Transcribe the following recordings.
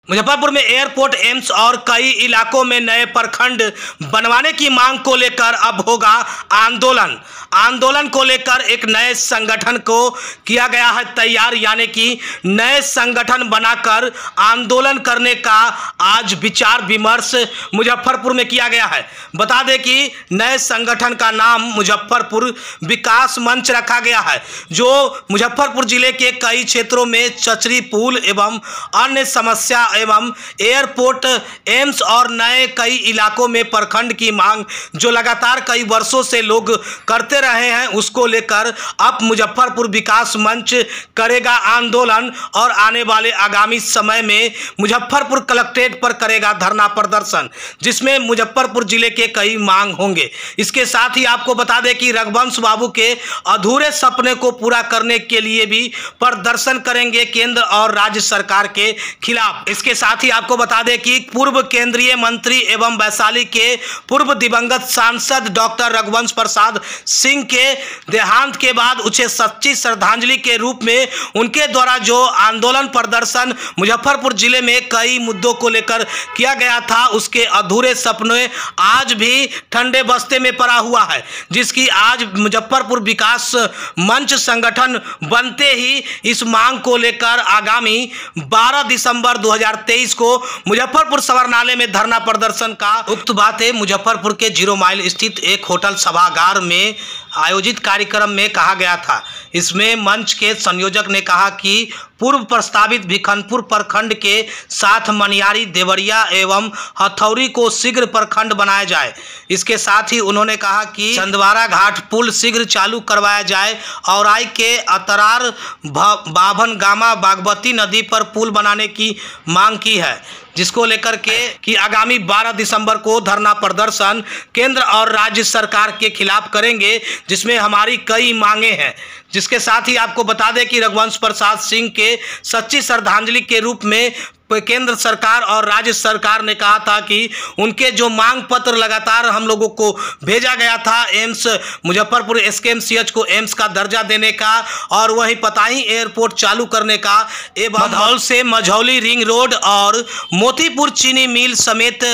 मुजफ्फरपुर में airport, AIIMS और कई इलाकों में नए प्रखंड बनवाने की मांग को लेकर अब होगा आंदोलन। आंदोलन को लेकर एक नए संगठन को किया गया है तैयार, यानी कि नए संगठन बनाकर आंदोलन करने का आज विचार विमर्श मुजफ्फरपुर में किया गया है। बता दें कि नए संगठन का नाम मुजफ्फरपुर विकास मंच रखा गया है, जो मुजफ्फरपुर जिले के कई क्षेत्रों में चचरी पुल एवं अन्य समस्या एवं एयरपोर्ट, एम्स और नए कई इलाकों में प्रखंड की मांग जो लगातार कई वर्षों से लोग करते रहे हैं, उसको लेकर अब मुजफ्फरपुर विकास मंच करेगा आंदोलन और आने वाले आगामी समय में मुजफ्फरपुर कलेक्ट्रेट पर करेगा धरना प्रदर्शन, जिसमें मुजफ्फरपुर जिले के कई मांग होंगे। इसके साथ ही आपको बता दें कि रघुवंश बाबू के अधूरे सपने को पूरा करने के लिए भी प्रदर्शन करेंगे केंद्र और राज्य सरकार के खिलाफ। इसके साथ ही आपको बता दें कि पूर्व केंद्रीय मंत्री एवं वैशाली के पूर्व दिवंगत सांसद डॉक्टर रघुवंश प्रसाद सिंह के देहांत के बाद उसे सच्ची श्रद्धांजलि के रूप में उनके द्वारा जो आंदोलन प्रदर्शन मुजफ्फरपुर जिले में कई मुद्दों को लेकर किया गया था, उसके अधूरे सपने आज भी ठंडे बस्ते में पड़ा हुआ है, जिसकी आज मुजफ्फरपुर विकास मंच संगठन बनते ही इस मांग को लेकर आगामी 12 दिसंबर 2023 को मुजफ्फरपुर सवरनालय में धरना प्रदर्शन का उक्त बात है। मुजफ्फरपुर के 0 माइल स्थित एक होटल सभागार में आयोजित कार्यक्रम में कहा गया था। इसमें मंच के संयोजक ने कहा कि पूर्व प्रस्तावित भिखनपुर प्रखंड के साथ मनियारी, देवरिया एवं हथौड़ी को शीघ्र प्रखंड बनाया जाए। इसके साथ ही उन्होंने कहा कि चंदवारा घाट पुल शीघ्र चालू करवाया जाए और आई के अतरार बाभन गामा बागमती नदी पर पुल बनाने की मांग की है, जिसको लेकर के कि आगामी 12 दिसंबर को धरना प्रदर्शन केंद्र और राज्य सरकार के खिलाफ करेंगे, जिसमें हमारी कई मांगे हैं। जिसके साथ ही आपको बता दें कि रघुवंश प्रसाद सिंह के सच्ची श्रद्धांजलि के रूप में केंद्र सरकार और राज्य सरकार ने कहा था कि उनके जो मांग पत्र लगातार हम लोगों को भेजा गया था, एम्स मुजफ्फरपुर एसकेएमसीएच को एम्स का दर्जा देने का और वहीं पताही एयरपोर्ट चालू करने का एवं मधौल से मझौली रिंग रोड और मोतीपुर चीनी मिल समेत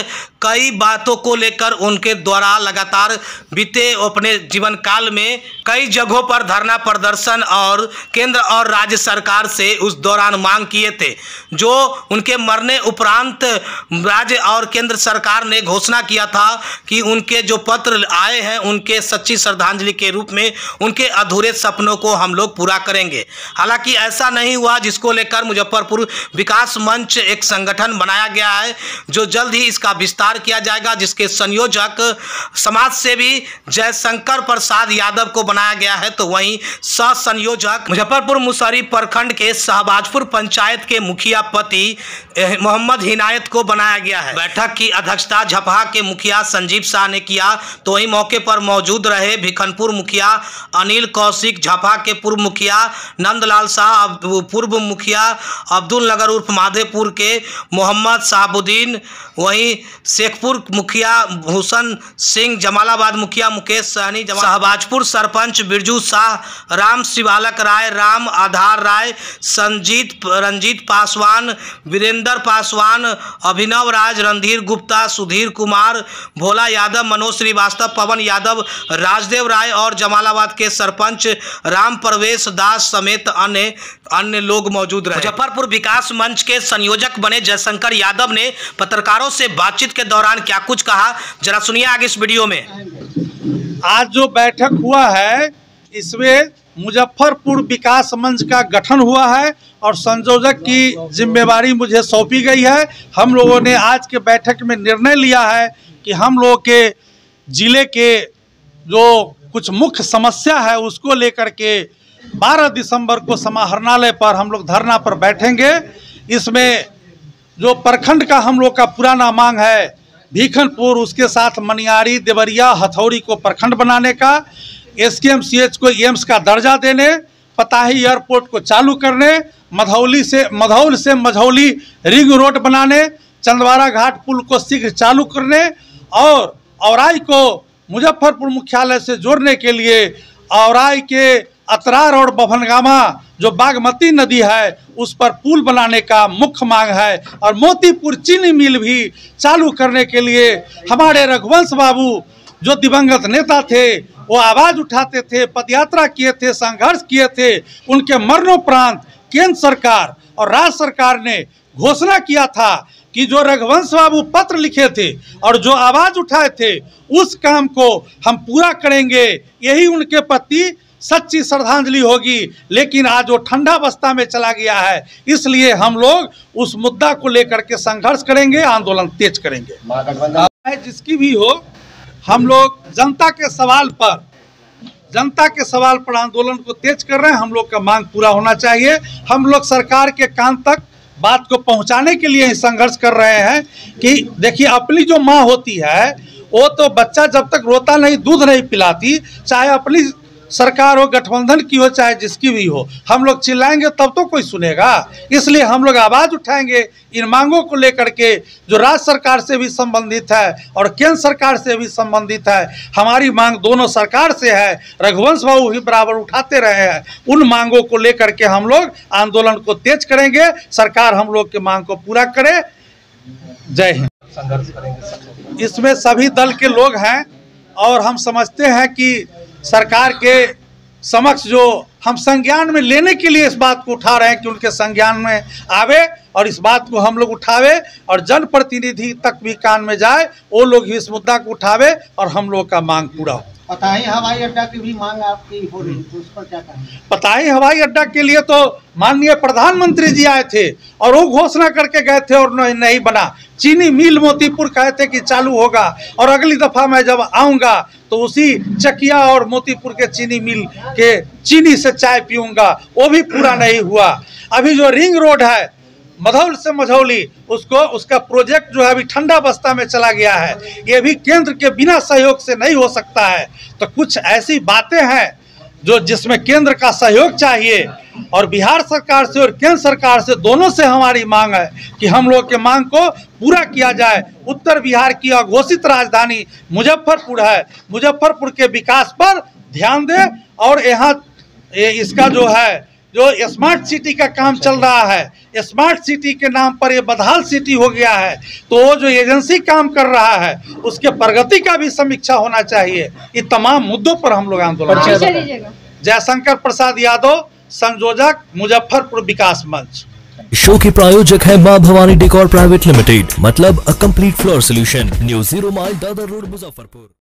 कई बातों को लेकर उनके द्वारा लगातार बीते अपने जीवन काल में कई जगहों पर धरना प्रदर्शन और केंद्र और राज्य सरकार से उस दौरान मांग किए थे, जो उनके मरने उपरांत राज्य और केंद्र सरकार ने घोषणा किया था कि उनके जो पत्र आए हैं उनके सच्ची श्रद्धांजलि के रूप में उनके अधूरे सपनों को हम लोग पूरा करेंगे। हालांकि ऐसा नहीं हुआ, जिसको लेकर मुजफ्फरपुर विकास मंच एक संगठन बनाया गया है, जो जल्द ही इसका विस्तार किया जाएगा, जिसके संयोजक समाज सेवी जयशंकर प्रसाद यादव को बनाया गया है। तो वहीं सह संयोजक मुजफ्फरपुर मुसहरी प्रखंड के शहबाजपुर पंचायत के मुखिया पति मोहम्मद हिनायत को बनाया गया है। बैठक की अध्यक्षता झपहा के मुखिया संजीव शाह ने किया। तो वहीं मौके पर मौजूद रहे भिखनपुर मुखिया अनिल कौशिक, झपहा के पूर्व मुखिया नंदलाल शाह, पूर्व मुखिया अब्दुल नगर उर्फ माधेपुर के मोहम्मद साहबुद्दीन, वहीं शेखपुर मुखिया भूषण सिंह, जमालाबाद मुखिया मुकेश सहनी, शहबाजपुर सरपंच बिरजू शाह, राम शिवालक राय, राम आधार राय, रंजीत पासवान, वीरेंद्र पासवान, अभिनव राज, रणधीर गुप्ता, सुधीर कुमार, भोला यादव, मनोज श्रीवास्तव, पवन यादव, राजदेव राय और जमालाबाद के सरपंच राम प्रवेश दास समेत अन्य लोग मौजूद रहे। मुजफ्फरपुर विकास मंच के संयोजक बने जयशंकर यादव ने पत्रकारों से बातचीत के दौरान क्या कुछ कहा, जरा सुनिए आगे इस वीडियो में। आज जो बैठक हुआ है इसमें मुजफ्फरपुर विकास मंच का गठन हुआ है और संयोजक की जिम्मेवारी मुझे सौंपी गई है। हम लोगों ने आज के बैठक में निर्णय लिया है कि हम लोगों के जिले के जो कुछ मुख्य समस्या है उसको लेकर के 12 दिसंबर को समाहरणालय पर हम लोग धरना पर बैठेंगे। इसमें जो प्रखंड का हम लोग का पुराना मांग है भिखनपुर, उसके साथ मनियारी, देवरिया, हथौड़ी को प्रखंड बनाने का, एसकेएमसीएच को एम्स का दर्जा देने, पताही एयरपोर्ट को चालू करने, मधौल से मझौली रिंग रोड बनाने, चंदवारा घाट पुल को शीघ्र चालू करने और औराई को मुजफ्फरपुर मुख्यालय से जोड़ने के लिए औराई के अतरार और बभनगामा जो बागमती नदी है उस पर पुल बनाने का मुख्य मांग है। और मोतीपुर चीनी मिल भी चालू करने के लिए हमारे रघुवंश बाबू जो दिवंगत नेता थे वो आवाज़ उठाते थे, पदयात्रा किए थे, संघर्ष किए थे। उनके मरणोपरांत केंद्र सरकार और राज्य सरकार ने घोषणा किया था कि जो रघुवंश बाबू पत्र लिखे थे और जो आवाज़ उठाए थे उस काम को हम पूरा करेंगे। यही उनके प्रति सच्ची श्रद्धांजलि होगी। लेकिन आज वो ठंडा अवस्था में चला गया है, इसलिए हम लोग उस मुद्दा को लेकर के संघर्ष करेंगे, आंदोलन तेज करेंगे। जिसकी भी हो, हम लोग जनता के सवाल पर आंदोलन को तेज कर रहे हैं। हम लोग का मांग पूरा होना चाहिए। हम लोग सरकार के कान तक बात को पहुंचाने के लिए ही संघर्ष कर रहे हैं कि देखिए, अपनी जो माँ होती है वो तो बच्चा जब तक रोता नहीं, दूध नहीं पिलाती, चाहे अपनी सरकार हो, गठबंधन की हो, चाहे जिसकी भी हो। हम लोग चिल्लाएंगे तब तो कोई सुनेगा। इसलिए हम लोग आवाज़ उठाएंगे इन मांगों को लेकर के, जो राज्य सरकार से भी संबंधित है और केंद्र सरकार से भी संबंधित है। हमारी मांग दोनों सरकार से है, रघुवंश बाबू भी बराबर उठाते रहे हैं। उन मांगों को लेकर के हम लोग आंदोलन को तेज करेंगे। सरकार हम लोग के मांग को पूरा करे। जय हिंद। संघर्ष करेंगे। इसमें सभी दल के लोग हैं और हम समझते हैं कि सरकार के समक्ष जो हम संज्ञान में लेने के लिए इस बात को उठा रहे हैं कि उनके संज्ञान में आवे और इस बात को हम लोग उठावे और जनप्रतिनिधि तक भी कान में जाए, वो लोग इस मुद्दा को उठावे और हम लोग का मांग पूरा हो। पताही हवाई अड्डा की भी मांग आपकी हो रही है, तो उस पर क्या कहेंगे? पताही हवाई अड्डा के लिए तो माननीय प्रधानमंत्री जी आए थे और वो घोषणा करके गए थे और नहीं बना। चीनी मिल मोतीपुर कहे थे कि चालू होगा और अगली दफ़ा मैं जब आऊँगा तो उसी चकिया और मोतीपुर के चीनी मिल के चीनी से चाय पीऊँगा, वो भी पूरा नहीं हुआ। अभी जो रिंग रोड है मधौल से मझौली, उसका प्रोजेक्ट जो है अभी ठंडा अवस्था में चला गया है। ये भी केंद्र के बिना सहयोग से नहीं हो सकता है। तो कुछ ऐसी बातें हैं जो जिसमें केंद्र का सहयोग चाहिए और बिहार सरकार से और केंद्र सरकार से दोनों से हमारी मांग है कि हम लोग के मांग को पूरा किया जाए। उत्तर बिहार की अघोषित राजधानी मुजफ्फरपुर है, मुजफ्फरपुर के विकास पर ध्यान दें और यहाँ इसका जो है जो स्मार्ट सिटी का काम चल रहा है, स्मार्ट सिटी के नाम पर ये बदहाल सिटी हो गया है। तो वो जो एजेंसी काम कर रहा है उसके प्रगति का भी समीक्षा होना चाहिए। ये तमाम मुद्दों पर हम लोग आंदोलन करेंगे। जयशंकर प्रसाद यादव, संयोजक, मुजफ्फरपुर विकास मंच। शो के प्रायोजक है मां भवानी डेकोर प्राइवेट लिमिटेड, मतलब a complete floor solution, new 0 mile Dadar road, Muzaffarpur.